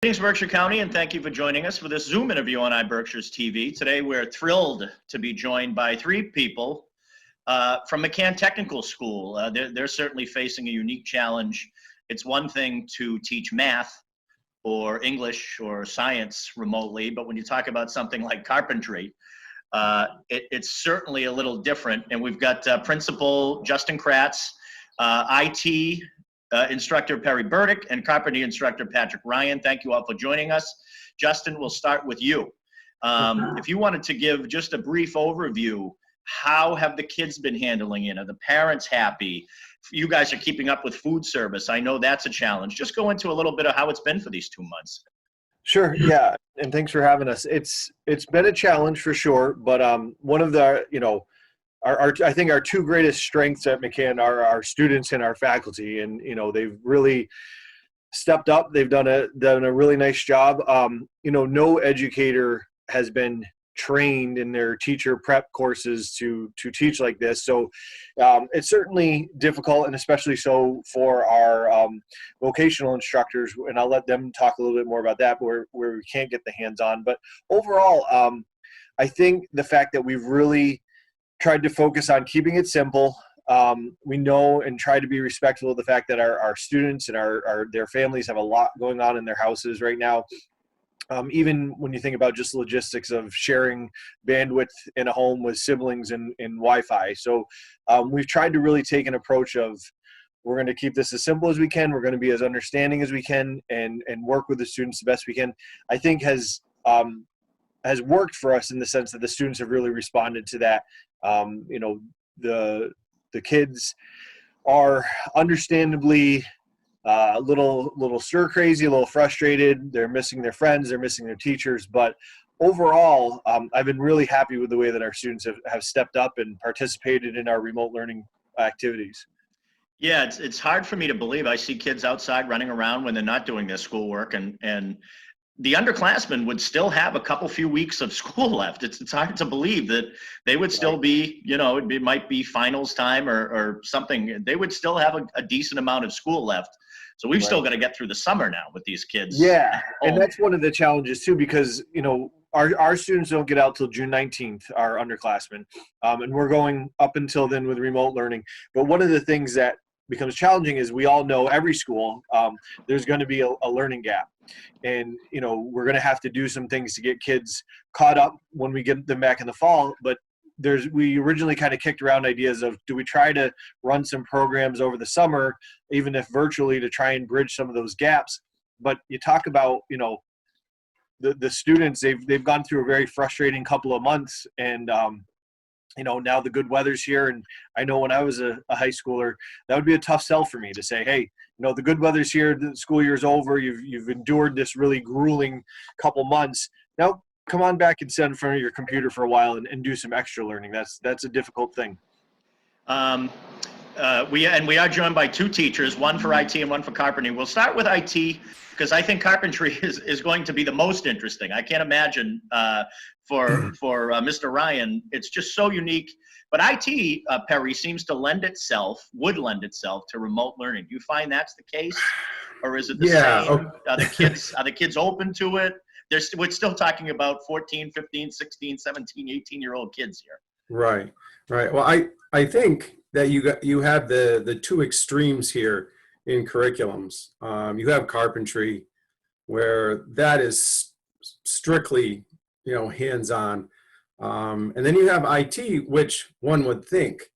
Greetings, Berkshire County, and thank you for joining us for this Zoom interview on iBerkshiresTV. Today, we're thrilled to be joined by three people from McCann Technical School. They're certainly facing a unique challenge. It's one thing to teach math or English or science remotely, but when you talk about something like carpentry, it's certainly a little different. And we've got Principal Justin Kratz, IT instructor Perry Burdick, and carpentry instructor Patrick Ryan. Thank you all for joining us. Justin, we'll start with you. If you wanted to give just a brief overview, how have the kids been handling it? Are the parents happy? You guys are keeping up with food service. I know that's a challenge. Just go into a little bit of how it's been for these 2 months. Sure. Yeah. And thanks for having us. It's been a challenge for sure, but one of the, I think our two greatest strengths at McCann are our students and our faculty, and they've really stepped up. They've done a really nice job. No educator has been trained in their teacher prep courses to teach like this, so it's certainly difficult, and especially so for our vocational instructors. And I'll let them talk a little bit more about that, where we can't get the hands-on. But overall, I think the fact that we've really tried to focus on keeping it simple. We know and try to be respectful of the fact that our students and their families have a lot going on in their houses right now. Even when you think about just logistics of sharing bandwidth in a home with siblings and Wi-Fi. So we've tried to really take an approach of, we're going to keep this as simple as we can. We're going to be as understanding as we can and work with the students the best we can. I think has worked for us in the sense that the students have really responded to that. The kids are understandably a little stir crazy, a little frustrated. They're missing their friends, they're missing their teachers, but overall, I've been really happy with the way that our students have stepped up and participated in our remote learning activities. Yeah, it's hard for me to believe. I see kids outside running around when they're not doing their schoolwork, and the underclassmen would still have a couple few weeks of school left. It's hard to believe that they would still be, it might be finals time or something. They would still have a decent amount of school left. So we've still got to get through the summer now with these kids. Yeah, and that's one of the challenges too, because, our students don't get out till June 19th, our underclassmen, and we're going up until then with remote learning. But one of the things that becomes challenging is, we all know every school, there's going to be a learning gap. And, we're going to have to do some things to get kids caught up when we get them back in the fall. But we originally kind of kicked around ideas of, do we try to run some programs over the summer, even if virtually, to try and bridge some of those gaps. But you talk about, the students, they've gone through a very frustrating couple of months, and now the good weather's here. And I know when I was a high schooler, that would be a tough sell for me to say, hey, the good weather's here, the school year's over, you've endured this really grueling couple months. Now come on back and sit in front of your computer for a while and do some extra learning. That's a difficult thing. We are joined by two teachers, one for IT and one for carpentry. We'll start with IT, because I think carpentry is going to be the most interesting. I can't imagine for Mr. Ryan, it's just so unique. But IT, Perry, seems to would lend itself to remote learning. Do you find that's the case, or is it the same? Are the kids open to it? We're still talking about 14, 15, 16, 17, 18-year-old kids here. Right. Well, I think that you have the two extremes here in curriculums. You have carpentry, where that is strictly, hands-on. And then you have IT, which one would think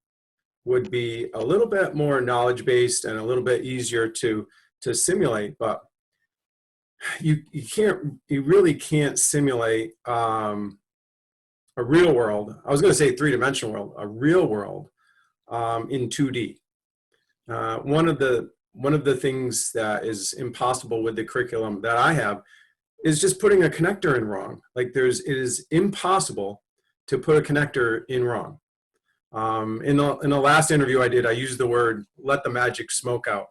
would be a little bit more knowledge-based and a little bit easier to simulate, but you really can't simulate a real world. I was going to say three-dimensional world, a real world in 2D. One of the things that is impossible with the curriculum that I have is just putting a connector in wrong. Like it is impossible to put a connector in wrong. In the last interview I did, I used the word "let the magic smoke out."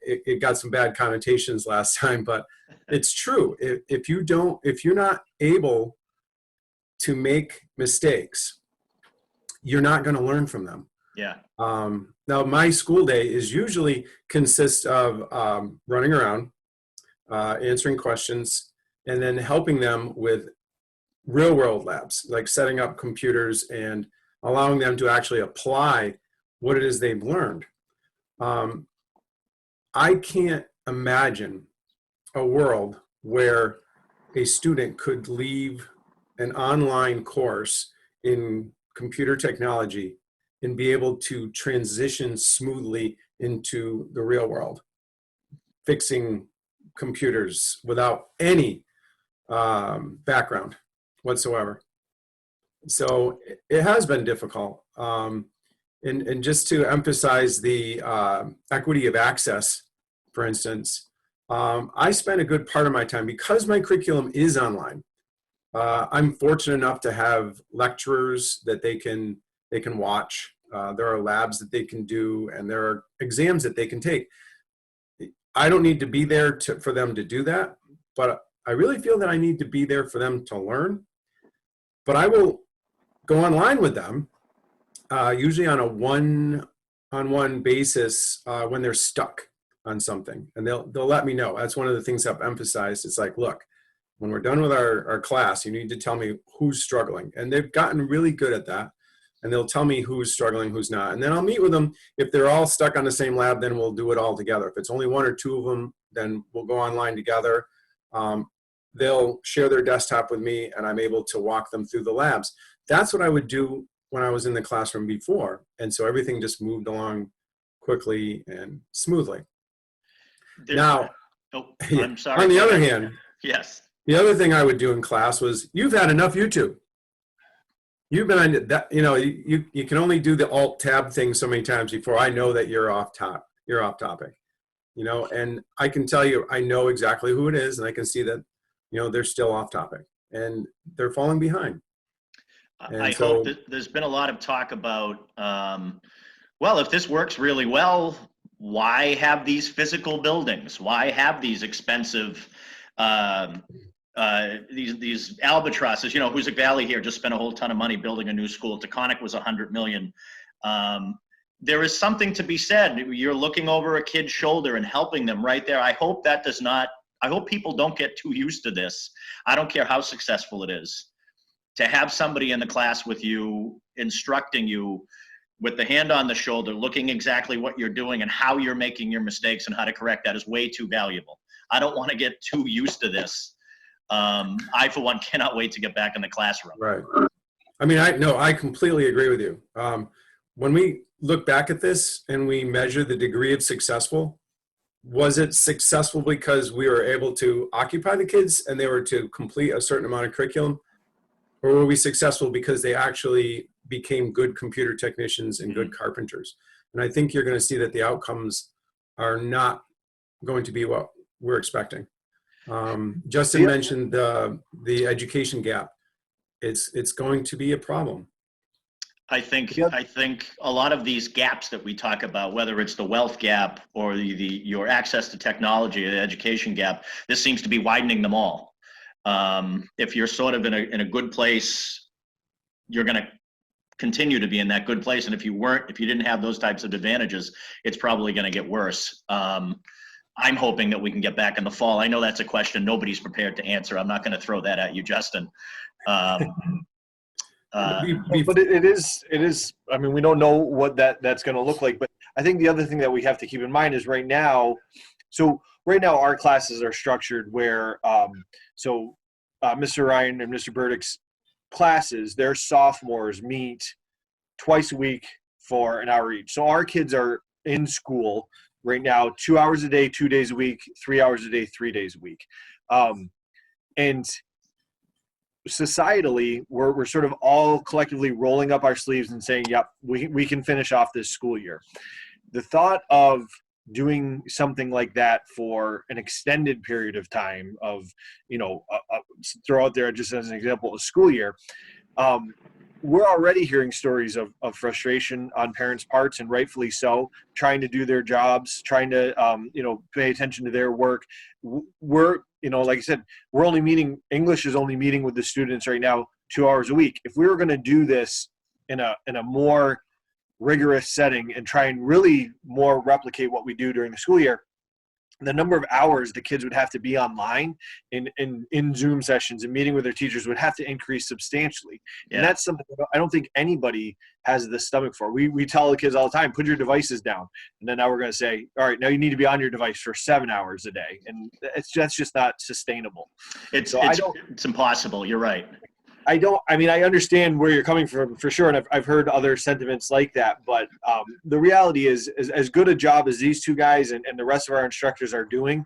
It got some bad connotations last time, but it's true. If you're not able to make mistakes, you're not going to learn from them. Yeah. Now, my school day is usually consists of running around, answering questions, and then helping them with real world labs, like setting up computers and allowing them to actually apply what it is they've learned. I can't imagine a world where a student could leave an online course in computer technology and be able to transition smoothly into the real world, fixing computers without any background whatsoever. So it has been difficult. And just to emphasize the equity of access, for instance, I spent a good part of my time, because my curriculum is online. I'm fortunate enough to have lecturers that they can watch. There are labs that they can do, and there are exams that they can take. I don't need to be there for them to do that, but I really feel that I need to be there for them to learn. But I will go online with them, usually on a one-on-one basis when they're stuck on something, and they'll let me know. That's one of the things I've emphasized. It's like, look, when we're done with our class, you need to tell me who's struggling. And they've gotten really good at that. And they'll tell me who's struggling, who's not. And then I'll meet with them. If they're all stuck on the same lab, then we'll do it all together. If it's only one or two of them, then we'll go online together. They'll share their desktop with me, and I'm able to walk them through the labs. That's what I would do when I was in the classroom before. And so everything just moved along quickly and smoothly. Now, I'm sorry. On the other hand, yes. The other thing I would do in class was, you've had enough YouTube. You've been on that, you can only do the alt tab thing so many times before I know that you're off topic, and I can tell you, I know exactly who it is, and I can see that, they're still off topic and they're falling behind. And I hope that there's been a lot of talk about, well, if this works really well, why have these physical buildings? Why have these expensive, these albatrosses? Hoosick Valley here just spent a whole ton of money building a new school. Taconic was $100 million. There is something to be said. You're looking over a kid's shoulder and helping them right there. I hope that does not, I hope people don't get too used to this. I don't care how successful it is. To have somebody in the class with you, instructing you with the hand on the shoulder, looking exactly what you're doing and how you're making your mistakes and how to correct that, is way too valuable. I don't want to get too used to this. I, for one, cannot wait to get back in the classroom. Right. I mean, I completely agree with you. When we look back at this and we measure the degree of successful, was it successful because we were able to occupy the kids and they were to complete a certain amount of curriculum? Or were we successful because they actually became good computer technicians and good carpenters? And I think you're going to see that the outcomes are not going to be what we're expecting. Justin mentioned the education gap. It's going to be a problem. I think a lot of these gaps that we talk about, whether it's the wealth gap or your access to technology, the education gap, this seems to be widening them all. If you're sort of in a good place, you're going to continue to be in that good place. And if you didn't have those types of advantages, it's probably going to get worse. I'm hoping that we can get back in the fall. I know that's a question nobody's prepared to answer. I'm not going to throw that at you, Justin. But it is, I mean, we don't know what that's going to look like, but I think the other thing that we have to keep in mind is right now our classes are structured where, Mr. Ryan and Mr. Burdick's classes, their sophomores meet twice a week for an hour each. So our kids are in school right now, 2 hours a day, 2 days a week, 3 hours a day, 3 days a week. And societally, we're sort of all collectively rolling up our sleeves and saying, yep, we can finish off this school year. The thought of doing something like that for an extended period of time of, throw out there just as an example, a school year, we're already hearing stories of frustration on parents' parts, and rightfully so, trying to do their jobs, trying to, pay attention to their work. We're, like I said, English is only meeting with the students right now 2 hours a week. If we were going to do this in a more rigorous setting and try and really more replicate what we do during the school year, the number of hours the kids would have to be online in Zoom sessions and meeting with their teachers would have to increase substantially. Yeah. And that's something I don't think anybody has the stomach for. We tell the kids all the time, put your devices down. And then now we're going to say, all right, now you need to be on your device for 7 hours a day. And that's just not sustainable. It's impossible. You're right. I understand where you're coming from for sure, and I've heard other sentiments like that. But the reality is as good a job as these two guys and the rest of our instructors are doing,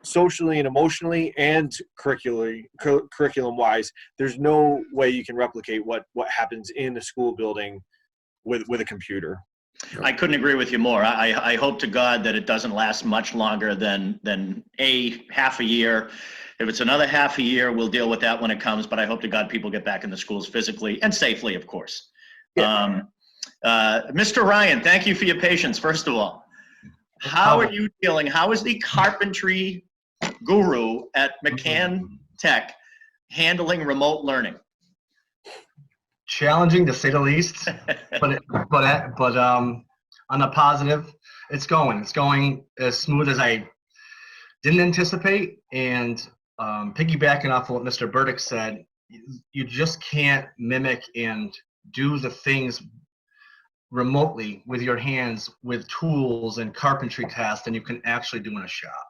socially and emotionally and curriculum-wise, there's no way you can replicate what happens in a school building with a computer. I couldn't agree with you more. I hope to God that it doesn't last much longer than half a year. If it's another half a year, we'll deal with that when it comes, but I hope to God people get back in the schools physically and safely, of course. Yeah. Mr. Ryan, thank you for your patience, first of all. How are you feeling? How is the carpentry guru at McCann Tech handling remote learning? Challenging to say the least, but on a positive, it's going as smooth as I didn't anticipate. And piggybacking off of what Mr. Burdick said, you just can't mimic and do the things remotely with your hands with tools and carpentry tasks than you can actually do in a shop.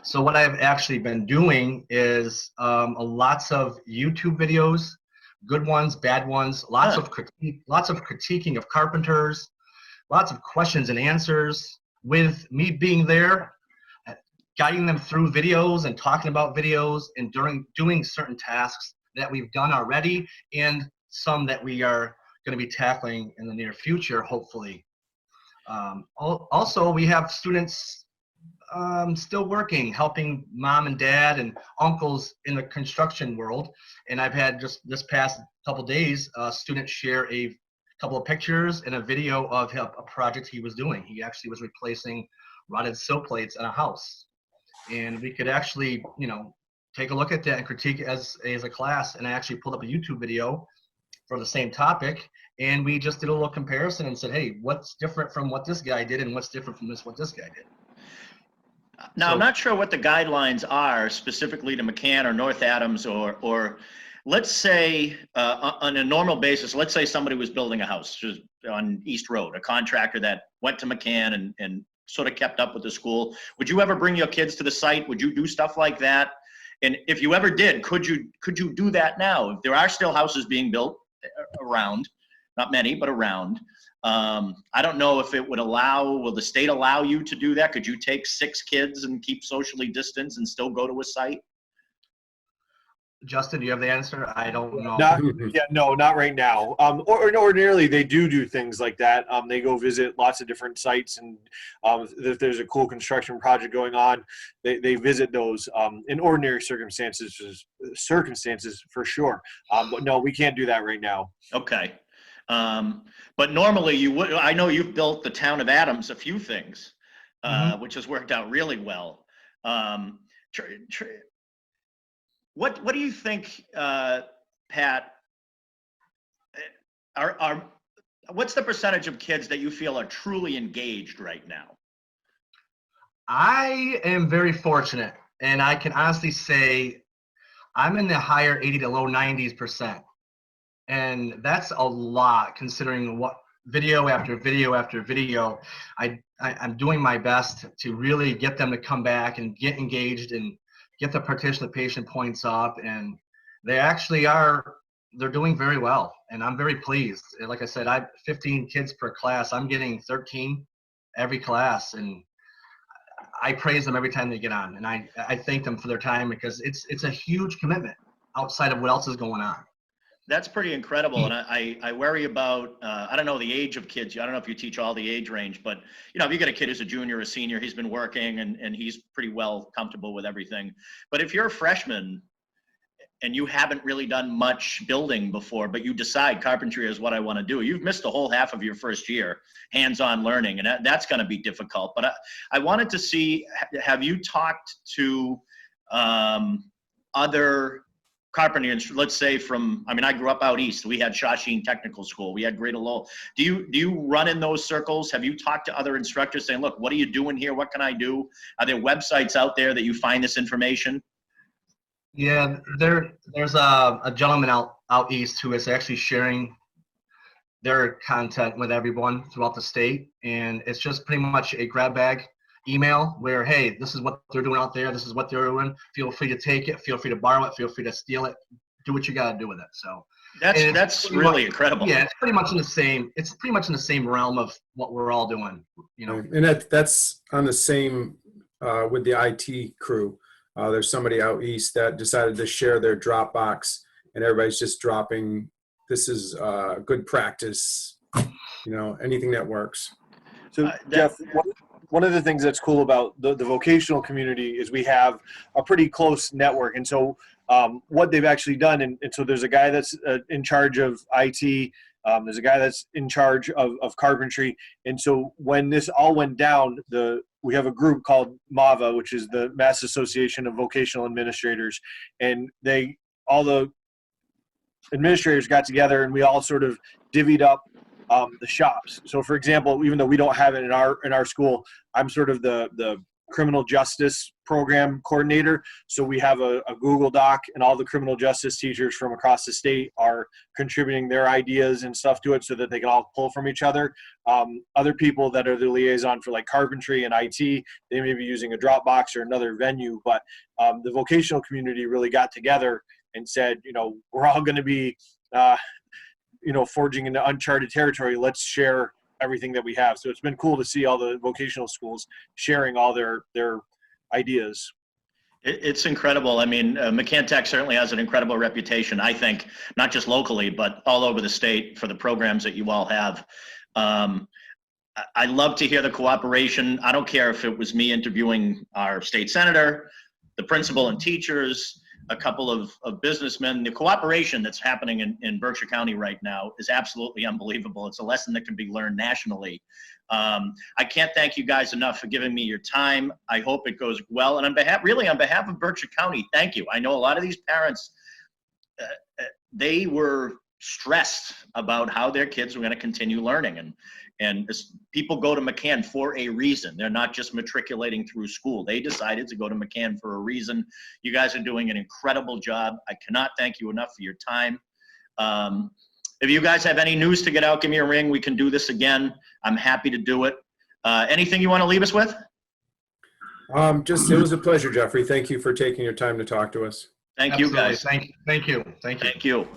So what I've actually been doing is lots of YouTube videos, good ones, bad ones, lots of critiquing of carpenters, lots of questions and answers with me being there, guiding them through videos and talking about videos and doing certain tasks that we've done already and some that we are going to be tackling in the near future, hopefully. Also, we have students still working, helping mom and dad and uncles in the construction world. And I've had just this past couple days, a student share a couple of pictures and a video of a project he was doing. He actually was replacing rotted sill plates in a house. And we could actually, take a look at that and critique it as a class. And I actually pulled up a YouTube video for the same topic. And we just did a little comparison and said, hey, what's different from what this guy did and what's different from what this guy did? Now, So, I'm not sure what the guidelines are specifically to McCann or North Adams or let's say on a normal basis, let's say somebody was building a house just on East Road, a contractor that went to McCann and sort of kept up with the school. Would you ever bring your kids to the site? Would you do stuff like that? And if you ever did, could you do that now? If there are still houses being built around, not many, but around. I don't know if it would will the state allow you to do that? Could you take 6 kids and keep socially distanced and still go to a site? Justin, do you have the answer? I don't know. Not right now. Ordinarily they do things like that. They go visit lots of different sites, and if there's a cool construction project going on, they visit those in ordinary circumstances for sure. But no, we can't do that right now. Okay. But normally you would. I know you've built the town of Adams a few things, which has worked out really well. What do you think, Pat? What's the percentage of kids that you feel are truly engaged right now? I am very fortunate, and I can honestly say I'm in the higher 80 to low 90s%. And that's a lot considering what video after video after video. I'm doing my best to really get them to come back and get engaged and get the participation points up. And they actually they're doing very well. And I'm very pleased. And like I said, I have 15 kids per class. I'm getting 13 every class. And I praise them every time they get on. And I thank them for their time because it's a huge commitment outside of what else is going on. That's pretty incredible. And I worry about, I don't know the age of kids. I don't know if you teach all the age range, but if you get a kid who's a junior or a senior, he's been working and he's pretty well comfortable with everything. But if you're a freshman and you haven't really done much building before, but you decide carpentry is what I want to do, you've missed the whole half of your first year hands-on learning, and that's going to be difficult. But I wanted to see, have you talked to other carpentry, let's say from, I mean, I grew up out east. We had Shawsheen Technical School. We had Greater Lowell. Do you run in those circles? Have you talked to other instructors saying, look, what are you doing here? What can I do? Are there websites out there that you find this information? Yeah, there's a gentleman out east who is actually sharing their content with everyone throughout the state, and it's just pretty much a grab bag email where, hey, this is what they're doing out there, this is what they're doing, feel free to take it, feel free to borrow it, feel free to steal it, do what you got to do with it. So that's really incredible. Yeah, it's pretty much in the same realm of what we're all doing, you know. And that's on the same with the IT crew. There's somebody out east that decided to share their Dropbox, and everybody's just dropping, this is good practice, you know, anything that works. So Jeff, one of the things that's cool about the vocational community is we have a pretty close network. And so what they've actually done, and so there's a guy that's in charge of IT, there's a guy that's in charge of carpentry. And so when this all went down, we have a group called MAVA, which is the Mass Association of Vocational Administrators. And all the administrators got together and we all sort of divvied up the shops. So for example, even though we don't have it in our school, I'm sort of the criminal justice program coordinator. So we have a Google Doc, and all the criminal justice teachers from across the state are contributing their ideas and stuff to it so that they can all pull from each other. Other people that are the liaison for like carpentry and IT, they may be using a Dropbox or another venue, but the vocational community really got together and said, you know, we're all going to be forging into uncharted territory. Let's share everything that we have. So it's been cool to see all the vocational schools sharing all their ideas. It's incredible. I mean, McCann Tech certainly has an incredible reputation, I think, not just locally, but all over the state for the programs that you all have. I love to hear the cooperation. I don't care if it was me interviewing our state senator, the principal and teachers, a couple of businessmen. The cooperation that's happening in Berkshire County right now is absolutely unbelievable. It's a lesson that can be learned nationally. I can't thank you guys enough for giving me your time. I hope it goes well. And on behalf of Berkshire County, thank you. I know a lot of these parents, they were stressed about how their kids were going to continue learning. And people go to McCann for a reason. They're not just matriculating through school. They decided to go to McCann for a reason. You guys are doing an incredible job. I cannot thank you enough for your time. If you guys have any news to get out, give me a ring. We can do this again. I'm happy to do it. Anything you want to leave us with? It was a pleasure, Jeffrey. Thank you for taking your time to talk to us. Thank you, guys. Thank you. Thank you.